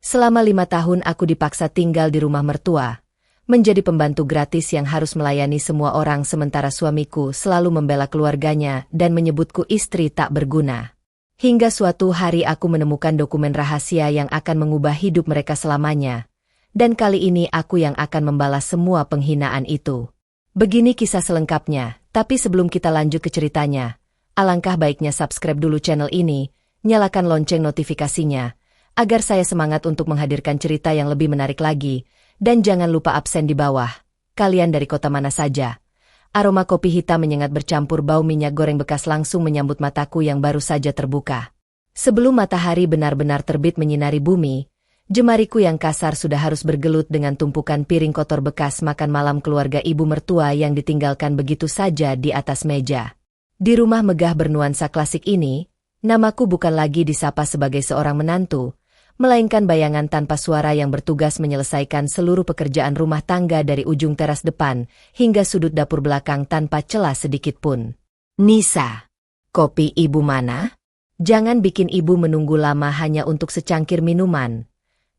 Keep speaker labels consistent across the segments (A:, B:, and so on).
A: Selama 5 tahun aku dipaksa tinggal di rumah mertua, menjadi pembantu gratis yang harus melayani semua orang sementara suamiku selalu membela keluarganya dan menyebutku istri tak berguna. Hingga suatu hari aku menemukan dokumen rahasia yang akan mengubah hidup mereka selamanya. Dan kali ini aku yang akan membalas semua penghinaan itu. Begini kisah selengkapnya, tapi sebelum kita lanjut ke ceritanya, alangkah baiknya subscribe dulu channel ini, nyalakan lonceng notifikasinya, agar saya semangat untuk menghadirkan cerita yang lebih menarik lagi, dan jangan lupa absen di bawah. Kalian dari kota mana saja? Aroma kopi hitam menyengat bercampur bau minyak goreng bekas langsung menyambut mataku yang baru saja terbuka. Sebelum matahari benar-benar terbit menyinari bumi, jemariku yang kasar sudah harus bergelut dengan tumpukan piring kotor bekas makan malam keluarga ibu mertua yang ditinggalkan begitu saja di atas meja. Di rumah megah bernuansa klasik ini, namaku bukan lagi disapa sebagai seorang menantu, melainkan bayangan tanpa suara yang bertugas menyelesaikan seluruh pekerjaan rumah tangga dari ujung teras depan hingga sudut dapur belakang tanpa celah sedikit pun. Nisa, kopi ibu mana? Jangan bikin ibu menunggu lama hanya untuk secangkir minuman.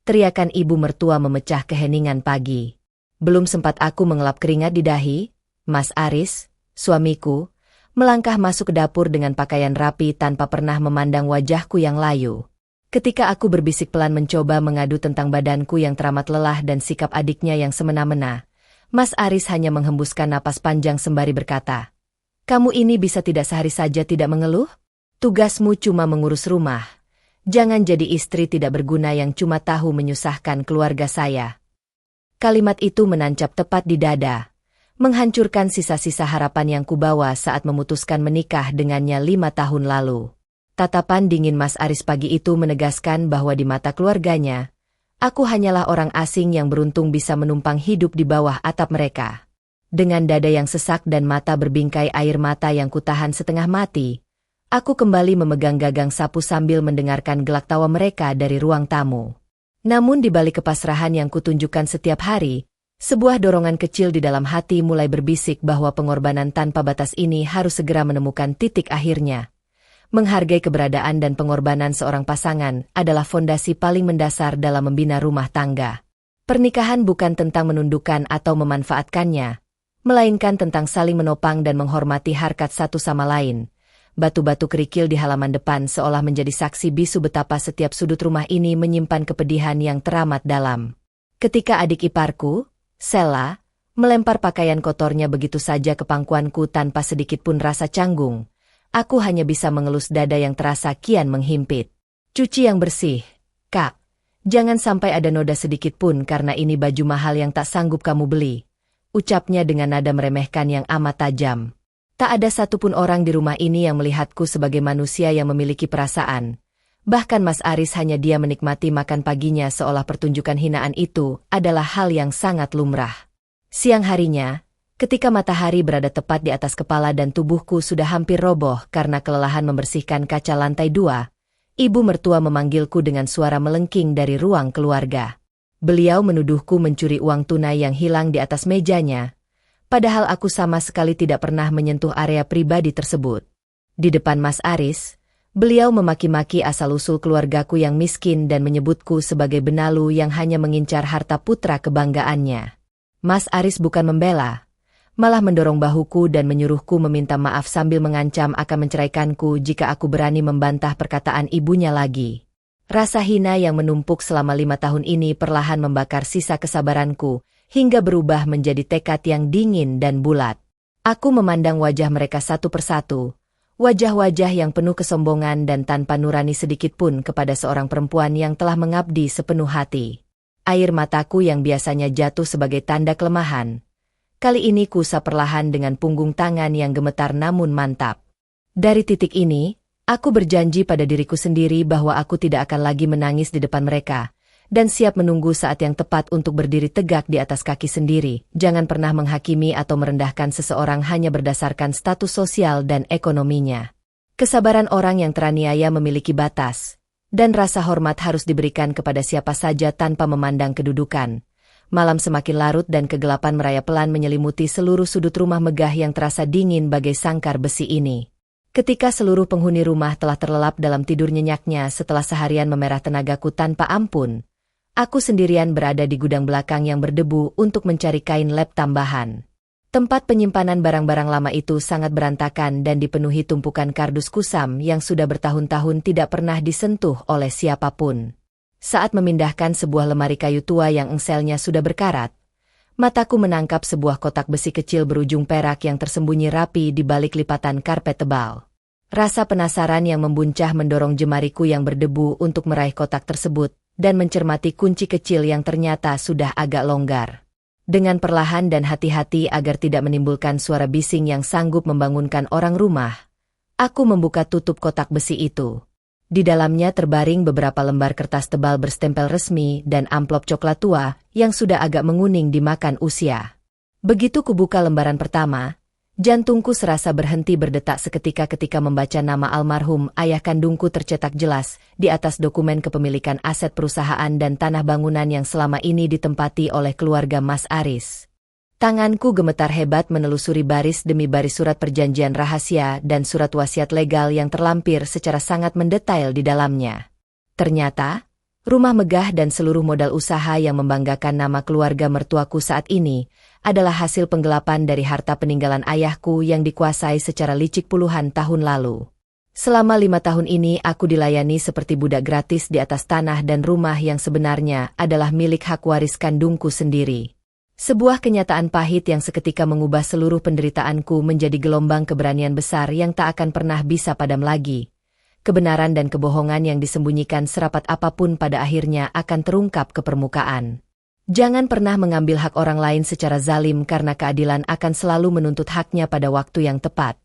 A: Teriakan ibu mertua memecah keheningan pagi. Belum sempat aku mengelap keringat di dahi, Mas Aris, suamiku, melangkah masuk ke dapur dengan pakaian rapi tanpa pernah memandang wajahku yang layu. Ketika aku berbisik pelan mencoba mengadu tentang badanku yang teramat lelah dan sikap adiknya yang semena-mena, Mas Aris hanya menghembuskan napas panjang sembari berkata, "Kamu ini bisa tidak sehari saja tidak mengeluh? Tugasmu cuma mengurus rumah. Jangan jadi istri tidak berguna yang cuma tahu menyusahkan keluarga saya." Kalimat itu menancap tepat di dada, menghancurkan sisa-sisa harapan yang kubawa saat memutuskan menikah dengannya 5 tahun lalu. Tatapan dingin Mas Aris pagi itu menegaskan bahwa di mata keluarganya, aku hanyalah orang asing yang beruntung bisa menumpang hidup di bawah atap mereka. Dengan dada yang sesak dan mata berbingkai air mata yang kutahan setengah mati, aku kembali memegang gagang sapu sambil mendengarkan gelak tawa mereka dari ruang tamu. Namun di balik kepasrahan yang kutunjukkan setiap hari, sebuah dorongan kecil di dalam hati mulai berbisik bahwa pengorbanan tanpa batas ini harus segera menemukan titik akhirnya. Menghargai keberadaan dan pengorbanan seorang pasangan adalah fondasi paling mendasar dalam membina rumah tangga. Pernikahan bukan tentang menundukkan atau memanfaatkannya, melainkan tentang saling menopang dan menghormati harkat satu sama lain. Batu-batu kerikil di halaman depan seolah menjadi saksi bisu betapa setiap sudut rumah ini menyimpan kepedihan yang teramat dalam. Ketika adik iparku, Sela, melempar pakaian kotornya begitu saja ke pangkuanku tanpa sedikit pun rasa canggung, aku hanya bisa mengelus dada yang terasa kian menghimpit. "Cuci yang bersih, Kak. Jangan sampai ada noda sedikit pun karena ini baju mahal yang tak sanggup kamu beli," ucapnya dengan nada meremehkan yang amat tajam. Tak ada satupun orang di rumah ini yang melihatku sebagai manusia yang memiliki perasaan. Bahkan Mas Aris hanya dia menikmati makan paginya seolah pertunjukan hinaan itu adalah hal yang sangat lumrah. Siang harinya, ketika matahari berada tepat di atas kepala dan tubuhku sudah hampir roboh karena kelelahan membersihkan kaca lantai 2, ibu mertua memanggilku dengan suara melengking dari ruang keluarga. Beliau menuduhku mencuri uang tunai yang hilang di atas mejanya, padahal aku sama sekali tidak pernah menyentuh area pribadi tersebut. Di depan Mas Aris, beliau memaki-maki asal-usul keluargaku yang miskin dan menyebutku sebagai benalu yang hanya mengincar harta putra kebanggaannya. Mas Aris bukan membela, malah mendorong bahuku dan menyuruhku meminta maaf sambil mengancam akan menceraikanku jika aku berani membantah perkataan ibunya lagi. Rasa hina yang menumpuk selama 5 tahun ini perlahan membakar sisa kesabaranku, hingga berubah menjadi tekad yang dingin dan bulat. Aku memandang wajah mereka satu persatu, wajah-wajah yang penuh kesombongan dan tanpa nurani sedikit pun kepada seorang perempuan yang telah mengabdi sepenuh hati. Air mataku yang biasanya jatuh sebagai tanda kelemahan, kali ini kuusap perlahan dengan punggung tangan yang gemetar namun mantap. Dari titik ini, aku berjanji pada diriku sendiri bahwa aku tidak akan lagi menangis di depan mereka, dan siap menunggu saat yang tepat untuk berdiri tegak di atas kaki sendiri. Jangan pernah menghakimi atau merendahkan seseorang hanya berdasarkan status sosial dan ekonominya. Kesabaran orang yang teraniaya memiliki batas, dan rasa hormat harus diberikan kepada siapa saja tanpa memandang kedudukan. Malam semakin larut dan kegelapan merayap pelan menyelimuti seluruh sudut rumah megah yang terasa dingin bagai sangkar besi ini. Ketika seluruh penghuni rumah telah terlelap dalam tidur nyenyaknya setelah seharian memerah tenagaku tanpa ampun, Aku sendirian berada di gudang belakang yang berdebu untuk mencari kain lap tambahan. Tempat penyimpanan barang-barang lama itu sangat berantakan dan dipenuhi tumpukan kardus kusam yang sudah bertahun-tahun tidak pernah disentuh oleh siapapun. Saat memindahkan sebuah lemari kayu tua yang engselnya sudah berkarat, mataku menangkap sebuah kotak besi kecil berujung perak yang tersembunyi rapi di balik lipatan karpet tebal. Rasa penasaran yang membuncah mendorong jemariku yang berdebu untuk meraih kotak tersebut dan mencermati kunci kecil yang ternyata sudah agak longgar. Dengan perlahan dan hati-hati agar tidak menimbulkan suara bising yang sanggup membangunkan orang rumah, aku membuka tutup kotak besi itu. Di dalamnya terbaring beberapa lembar kertas tebal berstempel resmi dan amplop coklat tua yang sudah agak menguning dimakan usia. Begitu kubuka lembaran pertama, jantungku serasa berhenti berdetak seketika ketika membaca nama almarhum ayah kandungku tercetak jelas di atas dokumen kepemilikan aset perusahaan dan tanah bangunan yang selama ini ditempati oleh keluarga Mas Aris. Tanganku gemetar hebat menelusuri baris demi baris surat perjanjian rahasia dan surat wasiat legal yang terlampir secara sangat mendetail di dalamnya. Ternyata, rumah megah dan seluruh modal usaha yang membanggakan nama keluarga mertuaku saat ini adalah hasil penggelapan dari harta peninggalan ayahku yang dikuasai secara licik puluhan tahun lalu. Selama 5 tahun ini aku dilayani seperti budak gratis di atas tanah dan rumah yang sebenarnya adalah milik hak waris kandungku sendiri. Sebuah kenyataan pahit yang seketika mengubah seluruh penderitaanku menjadi gelombang keberanian besar yang tak akan pernah bisa padam lagi. Kebenaran dan kebohongan yang disembunyikan serapat apapun pada akhirnya akan terungkap ke permukaan. Jangan pernah mengambil hak orang lain secara zalim karena keadilan akan selalu menuntut haknya pada waktu yang tepat.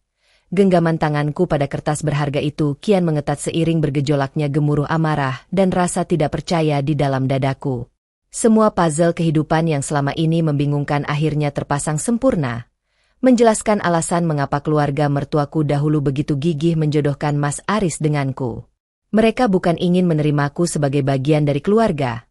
A: Genggaman tanganku pada kertas berharga itu kian mengetat seiring bergejolaknya gemuruh amarah dan rasa tidak percaya di dalam dadaku. Semua puzzle kehidupan yang selama ini membingungkan akhirnya terpasang sempurna, menjelaskan alasan mengapa keluarga mertuaku dahulu begitu gigih menjodohkan Mas Aris denganku. Mereka bukan ingin menerimaku sebagai bagian dari keluarga,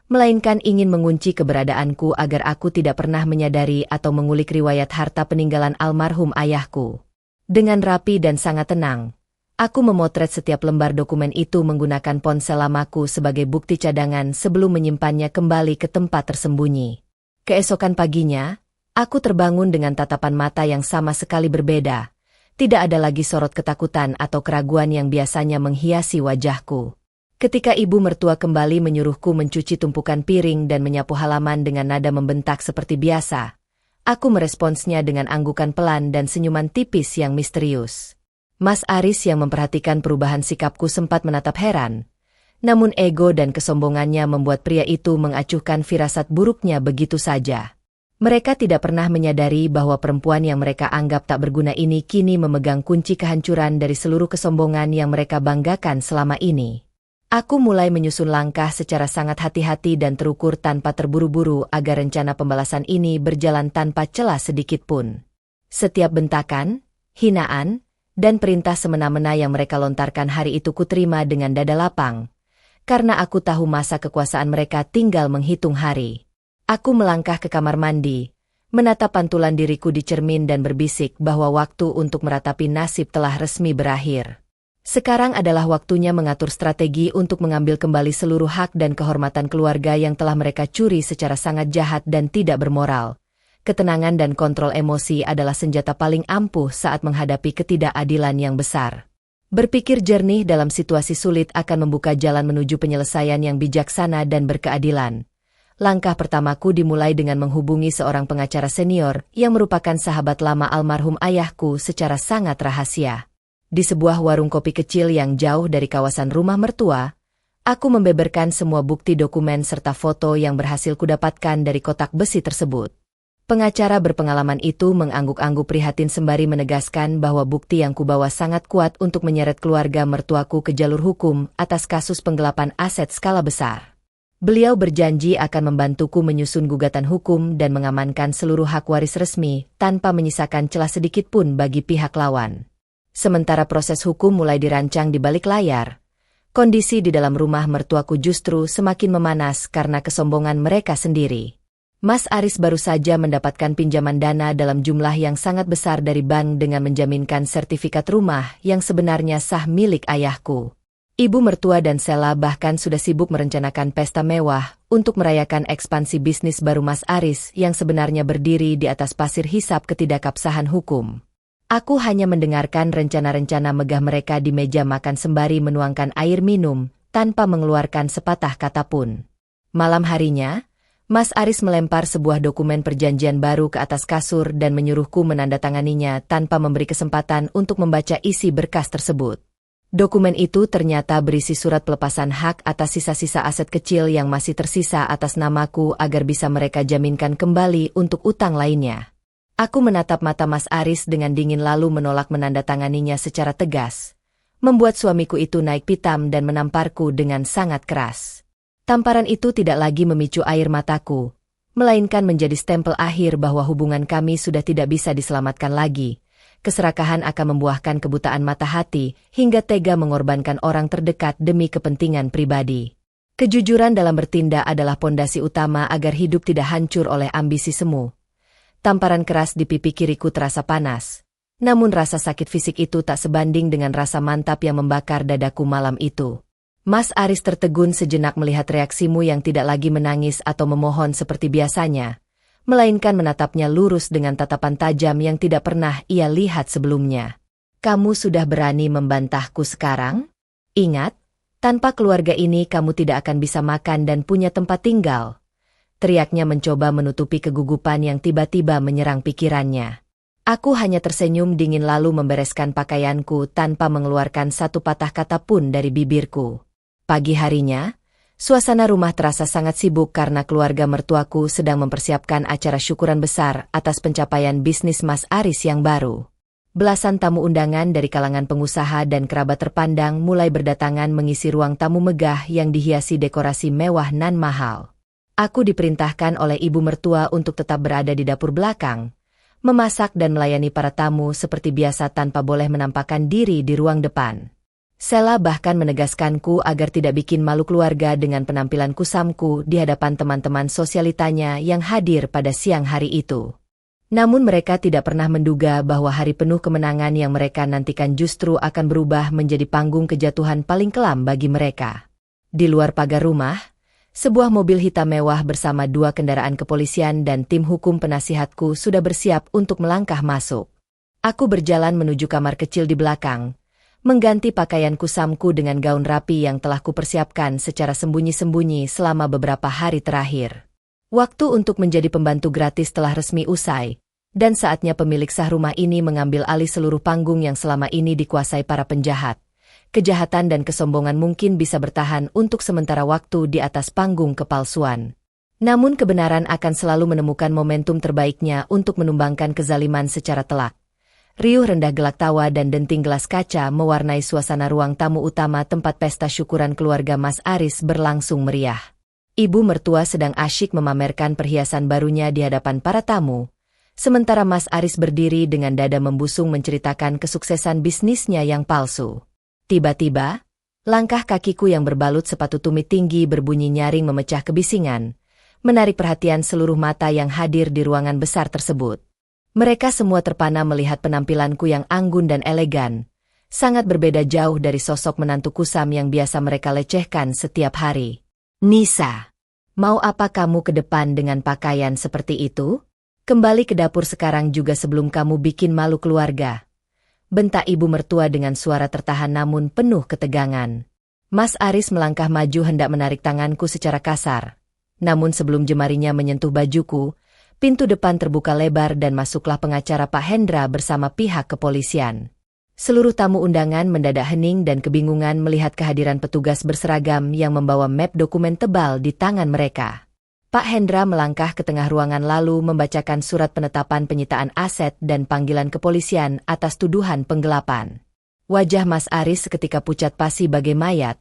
A: melainkan ingin mengunci keberadaanku agar aku tidak pernah menyadari atau mengulik riwayat harta peninggalan almarhum ayahku. Dengan rapi dan sangat tenang, aku memotret setiap lembar dokumen itu menggunakan ponsel lamaku sebagai bukti cadangan sebelum menyimpannya kembali ke tempat tersembunyi. Keesokan paginya, aku terbangun dengan tatapan mata yang sama sekali berbeda. Tidak ada lagi sorot ketakutan atau keraguan yang biasanya menghiasi wajahku. Ketika ibu mertua kembali menyuruhku mencuci tumpukan piring dan menyapu halaman dengan nada membentak seperti biasa, aku meresponsnya dengan anggukan pelan dan senyuman tipis yang misterius. Mas Aris yang memperhatikan perubahan sikapku sempat menatap heran. Namun ego dan kesombongannya membuat pria itu mengacuhkan firasat buruknya begitu saja. Mereka tidak pernah menyadari bahwa perempuan yang mereka anggap tak berguna ini kini memegang kunci kehancuran dari seluruh kesombongan yang mereka banggakan selama ini. Aku mulai menyusun langkah secara sangat hati-hati dan terukur tanpa terburu-buru agar rencana pembalasan ini berjalan tanpa celah sedikit pun. Setiap bentakan, hinaan, dan perintah semena-mena yang mereka lontarkan hari itu kuterima dengan dada lapang. Karena aku tahu masa kekuasaan mereka tinggal menghitung hari. Aku melangkah ke kamar mandi, menatap pantulan diriku di cermin dan berbisik bahwa waktu untuk meratapi nasib telah resmi berakhir. Sekarang adalah waktunya mengatur strategi untuk mengambil kembali seluruh hak dan kehormatan keluarga yang telah mereka curi secara sangat jahat dan tidak bermoral. Ketenangan dan kontrol emosi adalah senjata paling ampuh saat menghadapi ketidakadilan yang besar. Berpikir jernih dalam situasi sulit akan membuka jalan menuju penyelesaian yang bijaksana dan berkeadilan. Langkah pertamaku dimulai dengan menghubungi seorang pengacara senior yang merupakan sahabat lama almarhum ayahku secara sangat rahasia. Di sebuah warung kopi kecil yang jauh dari kawasan rumah mertua, aku membeberkan semua bukti dokumen serta foto yang berhasil kudapatkan dari kotak besi tersebut. Pengacara berpengalaman itu mengangguk-angguk prihatin sembari menegaskan bahwa bukti yang kubawa sangat kuat untuk menyeret keluarga mertuaku ke jalur hukum atas kasus penggelapan aset skala besar. Beliau berjanji akan membantuku menyusun gugatan hukum dan mengamankan seluruh hak waris resmi tanpa menyisakan celah sedikit pun bagi pihak lawan. Sementara proses hukum mulai dirancang di balik layar, kondisi di dalam rumah mertuaku justru semakin memanas karena kesombongan mereka sendiri. Mas Aris baru saja mendapatkan pinjaman dana dalam jumlah yang sangat besar dari bank dengan menjaminkan sertifikat rumah yang sebenarnya sah milik ayahku. Ibu mertua dan Sela bahkan sudah sibuk merencanakan pesta mewah untuk merayakan ekspansi bisnis baru Mas Aris yang sebenarnya berdiri di atas pasir hisap ketidakabsahan hukum. Aku hanya mendengarkan rencana-rencana megah mereka di meja makan sembari menuangkan air minum tanpa mengeluarkan sepatah kata pun. Malam harinya, Mas Aris melempar sebuah dokumen perjanjian baru ke atas kasur dan menyuruhku menandatanganinya tanpa memberi kesempatan untuk membaca isi berkas tersebut. Dokumen itu ternyata berisi surat pelepasan hak atas sisa-sisa aset kecil yang masih tersisa atas namaku agar bisa mereka jaminkan kembali untuk utang lainnya. Aku menatap mata Mas Aris dengan dingin lalu menolak menandatanganinya secara tegas, membuat suamiku itu naik pitam dan menamparku dengan sangat keras. Tamparan itu tidak lagi memicu air mataku, melainkan menjadi stempel akhir bahwa hubungan kami sudah tidak bisa diselamatkan lagi. Keserakahan akan membuahkan kebutaan mata hati hingga tega mengorbankan orang terdekat demi kepentingan pribadi. Kejujuran dalam bertindak adalah pondasi utama agar hidup tidak hancur oleh ambisi semu. Tamparan keras di pipi kiriku terasa panas. Namun rasa sakit fisik itu tak sebanding dengan rasa mantap yang membakar dadaku malam itu. Mas Aris tertegun sejenak melihat reaksimu yang tidak lagi menangis atau memohon seperti biasanya, melainkan menatapnya lurus dengan tatapan tajam yang tidak pernah ia lihat sebelumnya. Kamu sudah berani membantahku sekarang? Ingat, tanpa keluarga ini kamu tidak akan bisa makan dan punya tempat tinggal. Teriaknya mencoba menutupi kegugupan yang tiba-tiba menyerang pikirannya. Aku hanya tersenyum dingin lalu membereskan pakaianku tanpa mengeluarkan satu patah kata pun dari bibirku. Pagi harinya, suasana rumah terasa sangat sibuk karena keluarga mertuaku sedang mempersiapkan acara syukuran besar atas pencapaian bisnis Mas Aris yang baru. Belasan tamu undangan dari kalangan pengusaha dan kerabat terpandang mulai berdatangan mengisi ruang tamu megah yang dihiasi dekorasi mewah nan mahal. Aku diperintahkan oleh ibu mertua untuk tetap berada di dapur belakang, memasak dan melayani para tamu seperti biasa tanpa boleh menampakkan diri di ruang depan. Sela bahkan menegaskanku agar tidak bikin malu keluarga dengan penampilan kusamku di hadapan teman-teman sosialitanya yang hadir pada siang hari itu. Namun mereka tidak pernah menduga bahwa hari penuh kemenangan yang mereka nantikan justru akan berubah menjadi panggung kejatuhan paling kelam bagi mereka. Di luar pagar rumah, sebuah mobil hitam mewah bersama 2 kendaraan kepolisian dan tim hukum penasihatku sudah bersiap untuk melangkah masuk. Aku berjalan menuju kamar kecil di belakang, mengganti pakaian kusamku dengan gaun rapi yang telah kupersiapkan secara sembunyi-sembunyi selama beberapa hari terakhir. Waktu untuk menjadi pembantu gratis telah resmi usai, dan saatnya pemilik sah rumah ini mengambil alih seluruh panggung yang selama ini dikuasai para penjahat. Kejahatan dan kesombongan mungkin bisa bertahan untuk sementara waktu di atas panggung kepalsuan. Namun kebenaran akan selalu menemukan momentum terbaiknya untuk menumbangkan kezaliman secara telak. Riuh rendah gelak tawa dan denting gelas kaca mewarnai suasana ruang tamu utama tempat pesta syukuran keluarga Mas Aris berlangsung meriah. Ibu mertua sedang asyik memamerkan perhiasan barunya di hadapan para tamu, sementara Mas Aris berdiri dengan dada membusung menceritakan kesuksesan bisnisnya yang palsu. Tiba-tiba, langkah kakiku yang berbalut sepatu tumit tinggi berbunyi nyaring memecah kebisingan, menarik perhatian seluruh mata yang hadir di ruangan besar tersebut. Mereka semua terpana melihat penampilanku yang anggun dan elegan, sangat berbeda jauh dari sosok menantu kusam yang biasa mereka lecehkan setiap hari. Nisa, mau apa kamu ke depan dengan pakaian seperti itu? Kembali ke dapur sekarang juga sebelum kamu bikin malu keluarga. Bentak ibu mertua dengan suara tertahan namun penuh ketegangan. Mas Aris melangkah maju hendak menarik tanganku secara kasar. Namun sebelum jemarinya menyentuh bajuku, pintu depan terbuka lebar dan masuklah pengacara Pak Hendra bersama pihak kepolisian. Seluruh tamu undangan mendadak hening dan kebingungan melihat kehadiran petugas berseragam yang membawa map dokumen tebal di tangan mereka. Pak Hendra melangkah ke tengah ruangan lalu membacakan surat penetapan penyitaan aset dan panggilan kepolisian atas tuduhan penggelapan. Wajah Mas Aris seketika pucat pasi bagai mayat,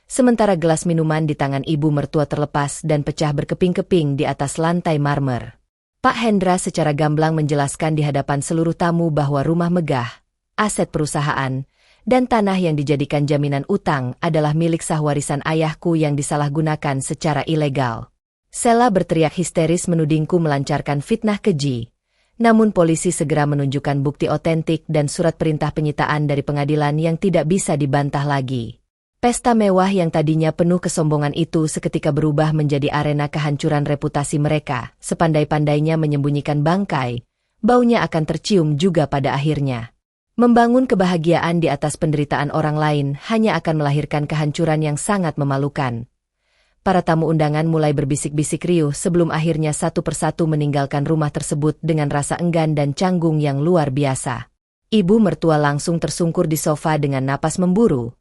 A: sementara gelas minuman di tangan ibu mertua terlepas dan pecah berkeping-keping di atas lantai marmer. Pak Hendra secara gamblang menjelaskan di hadapan seluruh tamu bahwa rumah megah, aset perusahaan, dan tanah yang dijadikan jaminan utang adalah milik sah warisan ayahku yang disalahgunakan secara ilegal. Sela berteriak histeris menudingku melancarkan fitnah keji. Namun polisi segera menunjukkan bukti otentik dan surat perintah penyitaan dari pengadilan yang tidak bisa dibantah lagi. Pesta mewah yang tadinya penuh kesombongan itu seketika berubah menjadi arena kehancuran reputasi mereka. Sepandai-pandainya menyembunyikan bangkai, baunya akan tercium juga pada akhirnya. Membangun kebahagiaan di atas penderitaan orang lain hanya akan melahirkan kehancuran yang sangat memalukan. Para tamu undangan mulai berbisik-bisik riuh sebelum akhirnya satu persatu meninggalkan rumah tersebut dengan rasa enggan dan canggung yang luar biasa. Ibu mertua langsung tersungkur di sofa dengan napas memburu,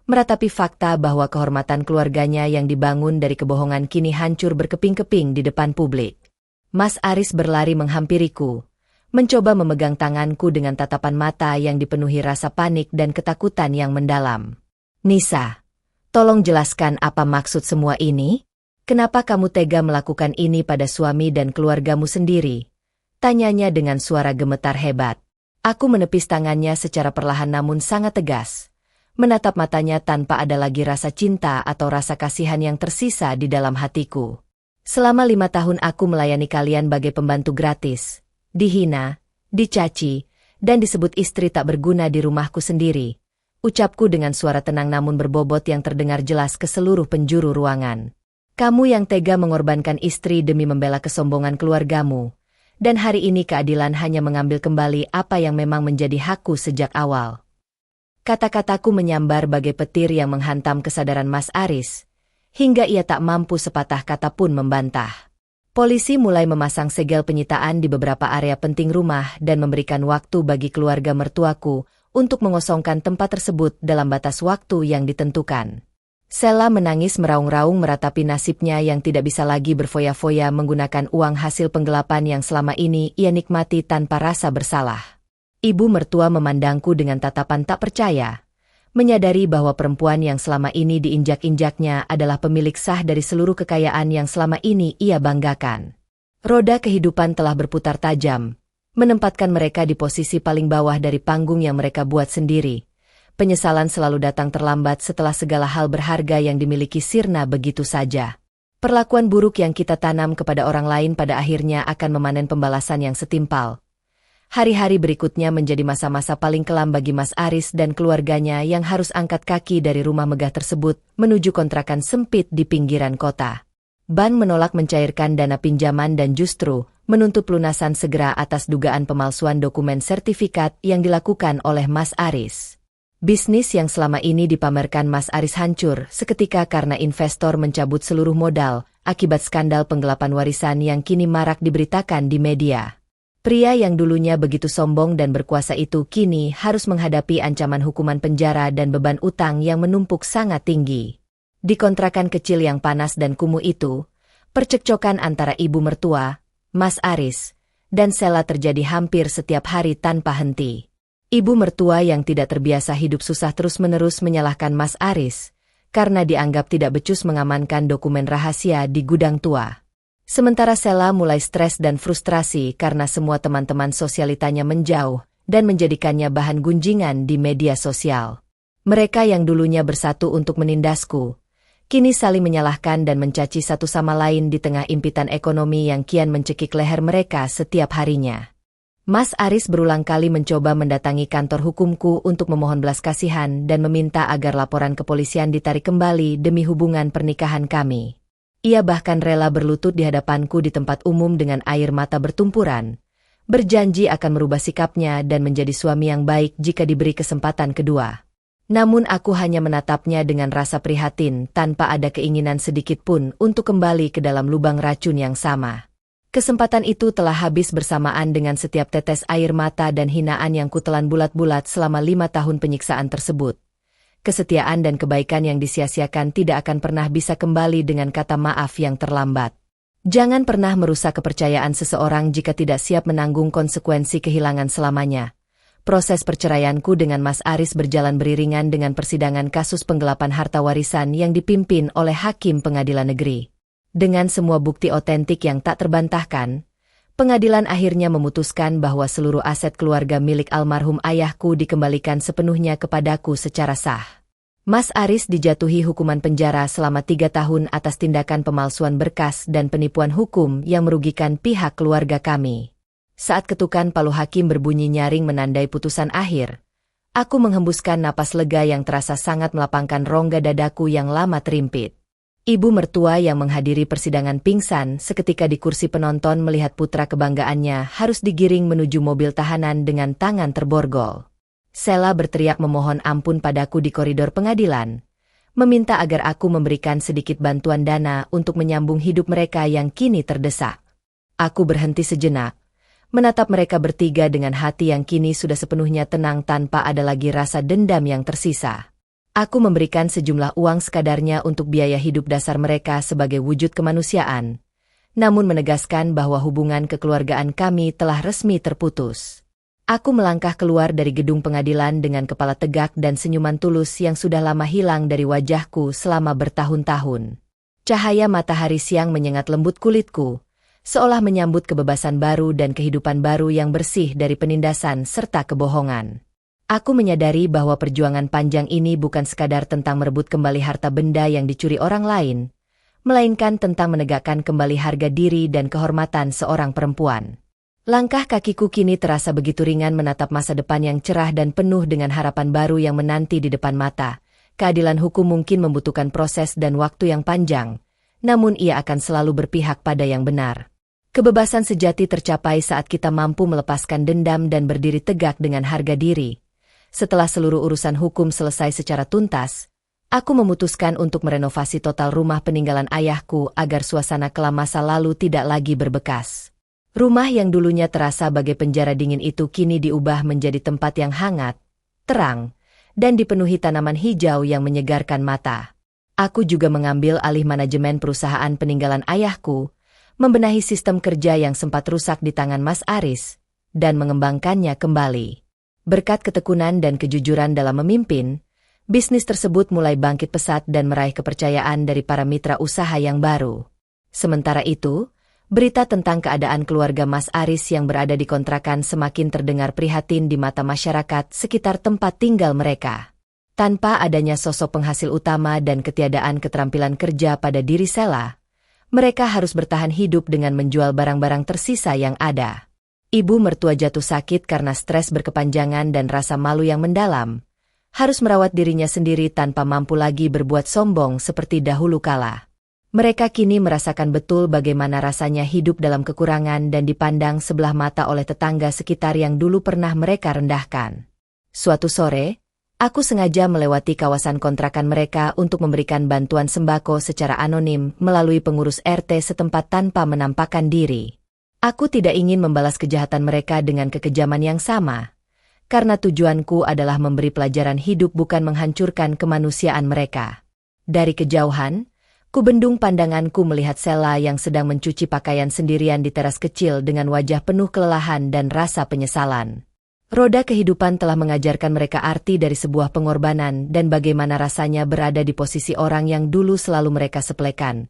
A: meratapi fakta bahwa kehormatan keluarganya yang dibangun dari kebohongan kini hancur berkeping-keping di depan publik. Mas Aris berlari menghampiriku, mencoba memegang tanganku dengan tatapan mata yang dipenuhi rasa panik dan ketakutan yang mendalam. "Nisa, tolong jelaskan apa maksud semua ini? Kenapa kamu tega melakukan ini pada suami dan keluargamu sendiri?" Tanyanya dengan suara gemetar hebat. Aku menepis tangannya secara perlahan namun sangat tegas, menatap matanya tanpa ada lagi rasa cinta atau rasa kasihan yang tersisa di dalam hatiku. "Selama 5 tahun aku melayani kalian bagai pembantu gratis, dihina, dicaci, dan disebut istri tak berguna di rumahku sendiri," ucapku dengan suara tenang namun berbobot yang terdengar jelas ke seluruh penjuru ruangan. "Kamu yang tega mengorbankan istri demi membela kesombongan keluargamu, dan hari ini keadilan hanya mengambil kembali apa yang memang menjadi hakku sejak awal." Kata-kataku menyambar bagai petir yang menghantam kesadaran Mas Aris, hingga ia tak mampu sepatah kata pun membantah. Polisi mulai memasang segel penyitaan di beberapa area penting rumah dan memberikan waktu bagi keluarga mertuaku untuk mengosongkan tempat tersebut dalam batas waktu yang ditentukan. Sela menangis meraung-raung meratapi nasibnya yang tidak bisa lagi berfoya-foya menggunakan uang hasil penggelapan yang selama ini ia nikmati tanpa rasa bersalah. Ibu mertua memandangku dengan tatapan tak percaya, menyadari bahwa perempuan yang selama ini diinjak-injaknya adalah pemilik sah dari seluruh kekayaan yang selama ini ia banggakan. Roda kehidupan telah berputar tajam, menempatkan mereka di posisi paling bawah dari panggung yang mereka buat sendiri. Penyesalan selalu datang terlambat setelah segala hal berharga yang dimiliki sirna begitu saja. Perlakuan buruk yang kita tanam kepada orang lain pada akhirnya akan memanen pembalasan yang setimpal. Hari-hari berikutnya menjadi masa-masa paling kelam bagi Mas Aris dan keluarganya yang harus angkat kaki dari rumah megah tersebut menuju kontrakan sempit di pinggiran kota. Bank menolak mencairkan dana pinjaman dan justru menuntut pelunasan segera atas dugaan pemalsuan dokumen sertifikat yang dilakukan oleh Mas Aris. Bisnis yang selama ini dipamerkan Mas Aris hancur seketika karena investor mencabut seluruh modal akibat skandal penggelapan warisan yang kini marak diberitakan di media. Pria yang dulunya begitu sombong dan berkuasa itu kini harus menghadapi ancaman hukuman penjara dan beban utang yang menumpuk sangat tinggi. Di kontrakan kecil yang panas dan kumuh itu, percekcokan antara ibu mertua, Mas Aris, dan Sela terjadi hampir setiap hari tanpa henti. Ibu mertua yang tidak terbiasa hidup susah terus-menerus menyalahkan Mas Aris, karena dianggap tidak becus mengamankan dokumen rahasia di gudang tua. Sementara Sela mulai stres dan frustrasi karena semua teman-teman sosialitanya menjauh dan menjadikannya bahan gunjingan di media sosial. Mereka yang dulunya bersatu untuk menindasku, kini saling menyalahkan dan mencaci satu sama lain di tengah impitan ekonomi yang kian mencekik leher mereka setiap harinya. Mas Aris berulang kali mencoba mendatangi kantor hukumku untuk memohon belas kasihan dan meminta agar laporan kepolisian ditarik kembali demi hubungan pernikahan kami. Ia bahkan rela berlutut di hadapanku di tempat umum dengan air mata bertumpuran, berjanji akan merubah sikapnya dan menjadi suami yang baik jika diberi kesempatan kedua. Namun aku hanya menatapnya dengan rasa prihatin tanpa ada keinginan sedikit pun untuk kembali ke dalam lubang racun yang sama. Kesempatan itu telah habis bersamaan dengan setiap tetes air mata dan hinaan yang kutelan bulat-bulat selama 5 tahun penyiksaan tersebut. Kesetiaan dan kebaikan yang disia-siakan tidak akan pernah bisa kembali dengan kata maaf yang terlambat. Jangan pernah merusak kepercayaan seseorang jika tidak siap menanggung konsekuensi kehilangan selamanya. Proses perceraianku dengan Mas Aris berjalan beriringan dengan persidangan kasus penggelapan harta warisan yang dipimpin oleh Hakim Pengadilan Negeri. Dengan semua bukti otentik yang tak terbantahkan, pengadilan akhirnya memutuskan bahwa seluruh aset keluarga milik almarhum ayahku dikembalikan sepenuhnya kepadaku secara sah. Mas Aris dijatuhi hukuman penjara selama 3 tahun atas tindakan pemalsuan berkas dan penipuan hukum yang merugikan pihak keluarga kami. Saat ketukan palu hakim berbunyi nyaring menandai putusan akhir, Aku menghembuskan napas lega yang terasa sangat melapangkan rongga dadaku yang lama terimpit. Ibu mertua yang menghadiri persidangan pingsan seketika di kursi penonton melihat putra kebanggaannya harus digiring menuju mobil tahanan dengan tangan terborgol. Sheila berteriak memohon ampun padaku di koridor pengadilan, meminta agar aku memberikan sedikit bantuan dana untuk menyambung hidup mereka yang kini terdesak. Aku berhenti sejenak, menatap mereka bertiga dengan hati yang kini sudah sepenuhnya tenang tanpa ada lagi rasa dendam yang tersisa. Aku memberikan sejumlah uang sekadarnya untuk biaya hidup dasar mereka sebagai wujud kemanusiaan, namun menegaskan bahwa hubungan kekeluargaan kami telah resmi terputus. Aku melangkah keluar dari gedung pengadilan dengan kepala tegak dan senyuman tulus yang sudah lama hilang dari wajahku selama bertahun-tahun. Cahaya matahari siang menyengat lembut kulitku, seolah menyambut kebebasan baru dan kehidupan baru yang bersih dari penindasan serta kebohongan. Aku menyadari bahwa perjuangan panjang ini bukan sekadar tentang merebut kembali harta benda yang dicuri orang lain, melainkan tentang menegakkan kembali harga diri dan kehormatan seorang perempuan. Langkah kakiku kini terasa begitu ringan menatap masa depan yang cerah dan penuh dengan harapan baru yang menanti di depan mata. Keadilan hukum mungkin membutuhkan proses dan waktu yang panjang, namun ia akan selalu berpihak pada yang benar. Kebebasan sejati tercapai saat kita mampu melepaskan dendam dan berdiri tegak dengan harga diri. Setelah seluruh urusan hukum selesai secara tuntas, aku memutuskan untuk merenovasi total rumah peninggalan ayahku agar suasana kelam masa lalu tidak lagi berbekas. Rumah yang dulunya terasa bagai penjara dingin itu kini diubah menjadi tempat yang hangat, terang, dan dipenuhi tanaman hijau yang menyegarkan mata. Aku juga mengambil alih manajemen perusahaan peninggalan ayahku, membenahi sistem kerja yang sempat rusak di tangan Mas Aris, dan mengembangkannya kembali. Berkat ketekunan dan kejujuran dalam memimpin, bisnis tersebut mulai bangkit pesat dan meraih kepercayaan dari para mitra usaha yang baru. Sementara itu, berita tentang keadaan keluarga Mas Aris yang berada di kontrakan semakin terdengar prihatin di mata masyarakat sekitar tempat tinggal mereka. Tanpa adanya sosok penghasil utama dan ketiadaan keterampilan kerja pada diri Sheila, mereka harus bertahan hidup dengan menjual barang-barang tersisa yang ada. Ibu mertua jatuh sakit karena stres berkepanjangan dan rasa malu yang mendalam, harus merawat dirinya sendiri tanpa mampu lagi berbuat sombong seperti dahulu kala. Mereka kini merasakan betul bagaimana rasanya hidup dalam kekurangan dan dipandang sebelah mata oleh tetangga sekitar yang dulu pernah mereka rendahkan. Suatu sore, aku sengaja melewati kawasan kontrakan mereka untuk memberikan bantuan sembako secara anonim melalui pengurus RT setempat tanpa menampakkan diri. Aku tidak ingin membalas kejahatan mereka dengan kekejaman yang sama, karena tujuanku adalah memberi pelajaran hidup bukan menghancurkan kemanusiaan mereka. Dari kejauhan, ku bendung pandanganku melihat Sheila yang sedang mencuci pakaian sendirian di teras kecil dengan wajah penuh kelelahan dan rasa penyesalan. Roda kehidupan telah mengajarkan mereka arti dari sebuah pengorbanan dan bagaimana rasanya berada di posisi orang yang dulu selalu mereka sepelekan.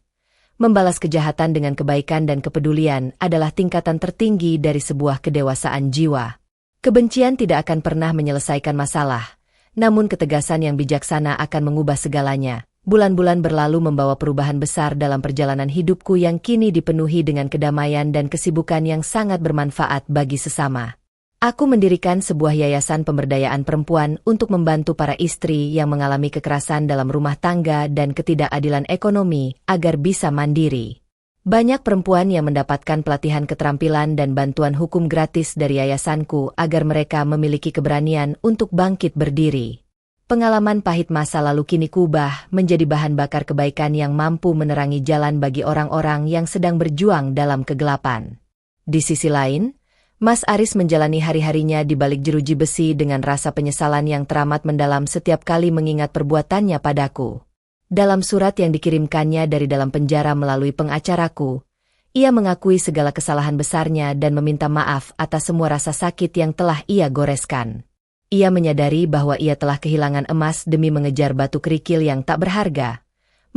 A: Membalas kejahatan dengan kebaikan dan kepedulian adalah tingkatan tertinggi dari sebuah kedewasaan jiwa. Kebencian tidak akan pernah menyelesaikan masalah, namun ketegasan yang bijaksana akan mengubah segalanya. Bulan-bulan berlalu membawa perubahan besar dalam perjalanan hidupku yang kini dipenuhi dengan kedamaian dan kesibukan yang sangat bermanfaat bagi sesama. Aku mendirikan sebuah yayasan pemberdayaan perempuan untuk membantu para istri yang mengalami kekerasan dalam rumah tangga dan ketidakadilan ekonomi agar bisa mandiri. Banyak perempuan yang mendapatkan pelatihan keterampilan dan bantuan hukum gratis dari yayasanku agar mereka memiliki keberanian untuk bangkit berdiri. Pengalaman pahit masa lalu kini kubah menjadi bahan bakar kebaikan yang mampu menerangi jalan bagi orang-orang yang sedang berjuang dalam kegelapan. Di sisi lain, Mas Aris menjalani hari-harinya di balik jeruji besi dengan rasa penyesalan yang teramat mendalam setiap kali mengingat perbuatannya padaku. Dalam surat yang dikirimkannya dari dalam penjara melalui pengacaraku, ia mengakui segala kesalahan besarnya dan meminta maaf atas semua rasa sakit yang telah ia goreskan. Ia menyadari bahwa ia telah kehilangan emas demi mengejar batu kerikil yang tak berharga,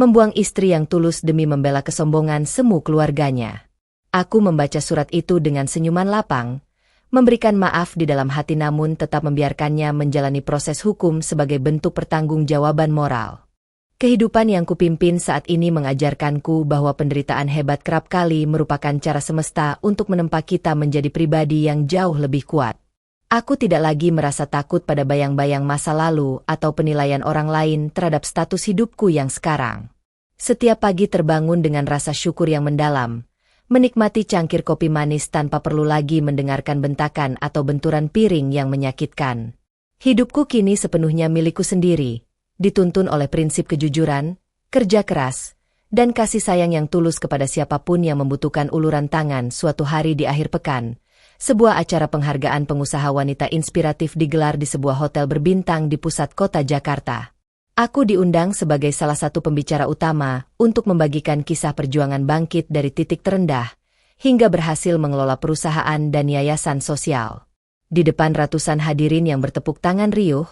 A: membuang istri yang tulus demi membela kesombongan semu keluarganya. Aku membaca surat itu dengan senyuman lapang, memberikan maaf di dalam hati namun tetap membiarkannya menjalani proses hukum sebagai bentuk pertanggungjawaban moral. Kehidupan yang kupimpin saat ini mengajarkanku bahwa penderitaan hebat kerap kali merupakan cara semesta untuk menempa kita menjadi pribadi yang jauh lebih kuat. Aku tidak lagi merasa takut pada bayang-bayang masa lalu atau penilaian orang lain terhadap status hidupku yang sekarang. Setiap pagi terbangun dengan rasa syukur yang mendalam, menikmati cangkir kopi manis tanpa perlu lagi mendengarkan bentakan atau benturan piring yang menyakitkan. Hidupku kini sepenuhnya milikku sendiri, dituntun oleh prinsip kejujuran, kerja keras, dan kasih sayang yang tulus kepada siapapun yang membutuhkan uluran tangan. Suatu hari di akhir pekan, sebuah acara penghargaan pengusaha wanita inspiratif digelar di sebuah hotel berbintang di pusat kota Jakarta. Aku diundang sebagai salah satu pembicara utama untuk membagikan kisah perjuangan bangkit dari titik terendah, hingga berhasil mengelola perusahaan dan yayasan sosial. Di depan ratusan hadirin yang bertepuk tangan riuh,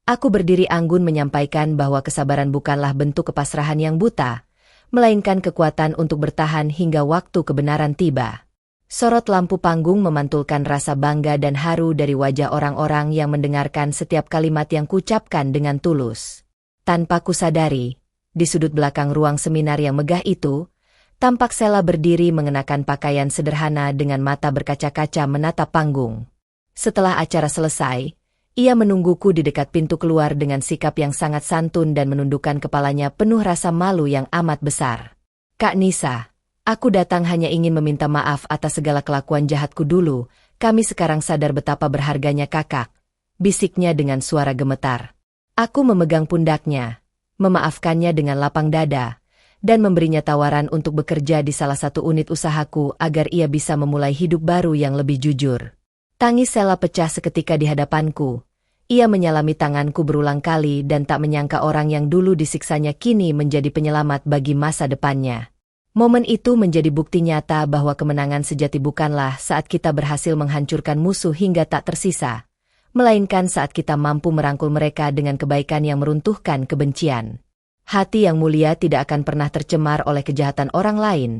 A: aku berdiri anggun menyampaikan bahwa kesabaran bukanlah bentuk kepasrahan yang buta, melainkan kekuatan untuk bertahan hingga waktu kebenaran tiba. Sorot lampu panggung memantulkan rasa bangga dan haru dari wajah orang-orang yang mendengarkan setiap kalimat yang kucapkan dengan tulus. Tanpa kusadari, di sudut belakang ruang seminar yang megah itu, tampak Sela berdiri mengenakan pakaian sederhana dengan mata berkaca-kaca menatap panggung. Setelah acara selesai, ia menungguku di dekat pintu keluar dengan sikap yang sangat santun dan menundukkan kepalanya penuh rasa malu yang amat besar. "Kak Nisa, aku datang hanya ingin meminta maaf atas segala kelakuan jahatku dulu. Kami sekarang sadar betapa berharganya kakak," bisiknya dengan suara gemetar. Aku memegang pundaknya, memaafkannya dengan lapang dada, dan memberinya tawaran untuk bekerja di salah satu unit usahaku agar ia bisa memulai hidup baru yang lebih jujur. Tangis Sela pecah seketika di hadapanku. Ia menyalami tanganku berulang kali dan tak menyangka orang yang dulu disiksanya kini menjadi penyelamat bagi masa depannya. Momen itu menjadi bukti nyata bahwa kemenangan sejati bukanlah saat kita berhasil menghancurkan musuh hingga tak tersisa, melainkan saat kita mampu merangkul mereka dengan kebaikan yang meruntuhkan kebencian. Hati yang mulia tidak akan pernah tercemar oleh kejahatan orang lain,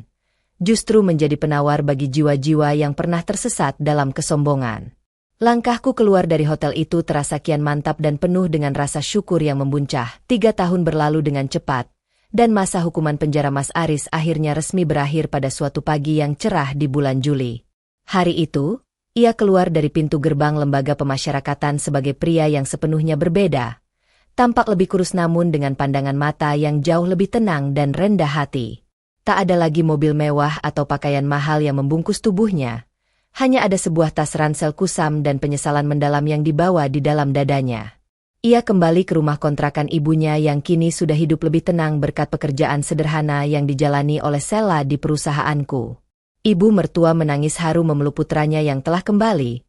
A: justru menjadi penawar bagi jiwa-jiwa yang pernah tersesat dalam kesombongan. Langkahku keluar dari hotel itu terasa kian mantap dan penuh dengan rasa syukur yang membuncah. 3 tahun berlalu dengan cepat, dan masa hukuman penjara Mas Aris akhirnya resmi berakhir pada suatu pagi yang cerah di bulan Juli. Hari itu, ia keluar dari pintu gerbang lembaga pemasyarakatan sebagai pria yang sepenuhnya berbeda. Tampak lebih kurus namun dengan pandangan mata yang jauh lebih tenang dan rendah hati. Tak ada lagi mobil mewah atau pakaian mahal yang membungkus tubuhnya. Hanya ada sebuah tas ransel kusam dan penyesalan mendalam yang dibawa di dalam dadanya. Ia kembali ke rumah kontrakan ibunya yang kini sudah hidup lebih tenang berkat pekerjaan sederhana yang dijalani oleh Sela di perusahaanku. Ibu mertua menangis haru memeluk putranya yang telah kembali,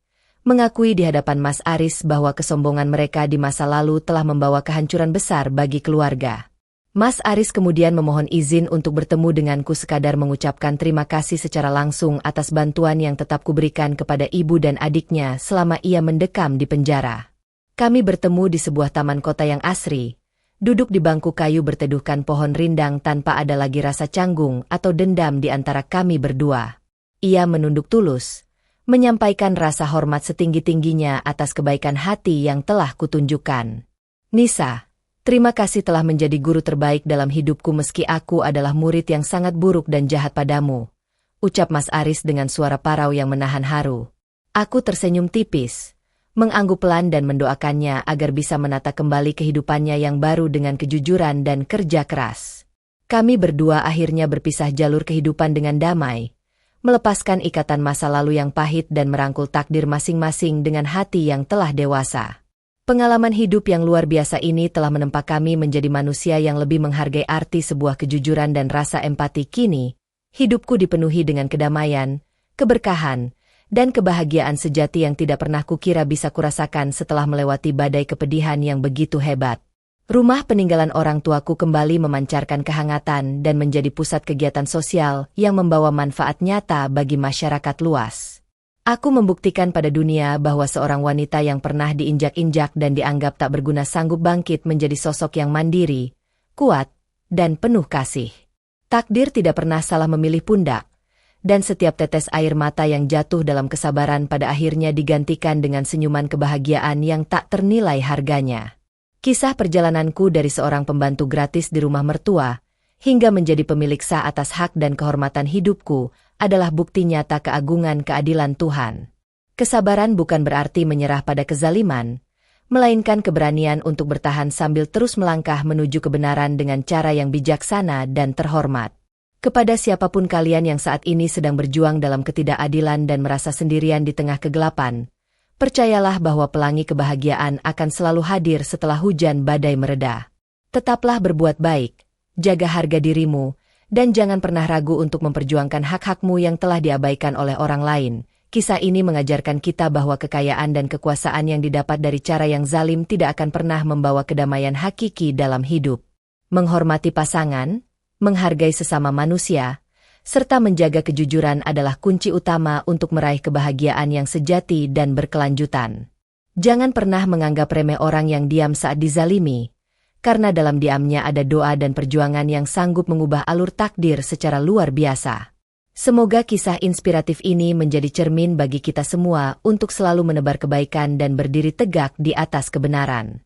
A: mengakui di hadapan Mas Aris bahwa kesombongan mereka di masa lalu telah membawa kehancuran besar bagi keluarga. Mas Aris kemudian memohon izin untuk bertemu denganku sekadar mengucapkan terima kasih secara langsung atas bantuan yang tetap kuberikan kepada ibu dan adiknya selama ia mendekam di penjara. Kami bertemu di sebuah taman kota yang asri, duduk di bangku kayu berteduhkan pohon rindang tanpa ada lagi rasa canggung atau dendam di antara kami berdua. Ia menunduk tulus, menyampaikan rasa hormat setinggi-tingginya atas kebaikan hati yang telah kutunjukkan. "Nisa, terima kasih telah menjadi guru terbaik dalam hidupku meski aku adalah murid yang sangat buruk dan jahat padamu," ucap Mas Aris dengan suara parau yang menahan haru. Aku tersenyum tipis, mengangguk pelan dan mendoakannya agar bisa menata kembali kehidupannya yang baru dengan kejujuran dan kerja keras. Kami berdua akhirnya berpisah jalur kehidupan dengan damai, melepaskan ikatan masa lalu yang pahit dan merangkul takdir masing-masing dengan hati yang telah dewasa. Pengalaman hidup yang luar biasa ini telah menempa kami menjadi manusia yang lebih menghargai arti sebuah kejujuran dan rasa empati. Kini, hidupku dipenuhi dengan kedamaian, keberkahan, dan kebahagiaan sejati yang tidak pernah kukira bisa kurasakan setelah melewati badai kepedihan yang begitu hebat. Rumah peninggalan orang tuaku kembali memancarkan kehangatan dan menjadi pusat kegiatan sosial yang membawa manfaat nyata bagi masyarakat luas. Aku membuktikan pada dunia bahwa seorang wanita yang pernah diinjak-injak dan dianggap tak berguna sanggup bangkit menjadi sosok yang mandiri, kuat, dan penuh kasih. Takdir tidak pernah salah memilih pundak, dan setiap tetes air mata yang jatuh dalam kesabaran pada akhirnya digantikan dengan senyuman kebahagiaan yang tak ternilai harganya. Kisah perjalananku dari seorang pembantu gratis di rumah mertua, hingga menjadi pemilik sah atas hak dan kehormatan hidupku, adalah bukti nyata keagungan keadilan Tuhan. Kesabaran bukan berarti menyerah pada kezaliman, melainkan keberanian untuk bertahan sambil terus melangkah menuju kebenaran dengan cara yang bijaksana dan terhormat. Kepada siapapun kalian yang saat ini sedang berjuang dalam ketidakadilan dan merasa sendirian di tengah kegelapan, percayalah bahwa pelangi kebahagiaan akan selalu hadir setelah hujan badai mereda. Tetaplah berbuat baik, jaga harga dirimu, dan jangan pernah ragu untuk memperjuangkan hak-hakmu yang telah diabaikan oleh orang lain. Kisah ini mengajarkan kita bahwa kekayaan dan kekuasaan yang didapat dari cara yang zalim tidak akan pernah membawa kedamaian hakiki dalam hidup. Menghormati pasangan, menghargai sesama manusia, serta menjaga kejujuran adalah kunci utama untuk meraih kebahagiaan yang sejati dan berkelanjutan. Jangan pernah menganggap remeh orang yang diam saat dizalimi, karena dalam diamnya ada doa dan perjuangan yang sanggup mengubah alur takdir secara luar biasa. Semoga kisah inspiratif ini menjadi cermin bagi kita semua untuk selalu menebar kebaikan dan berdiri tegak di atas kebenaran.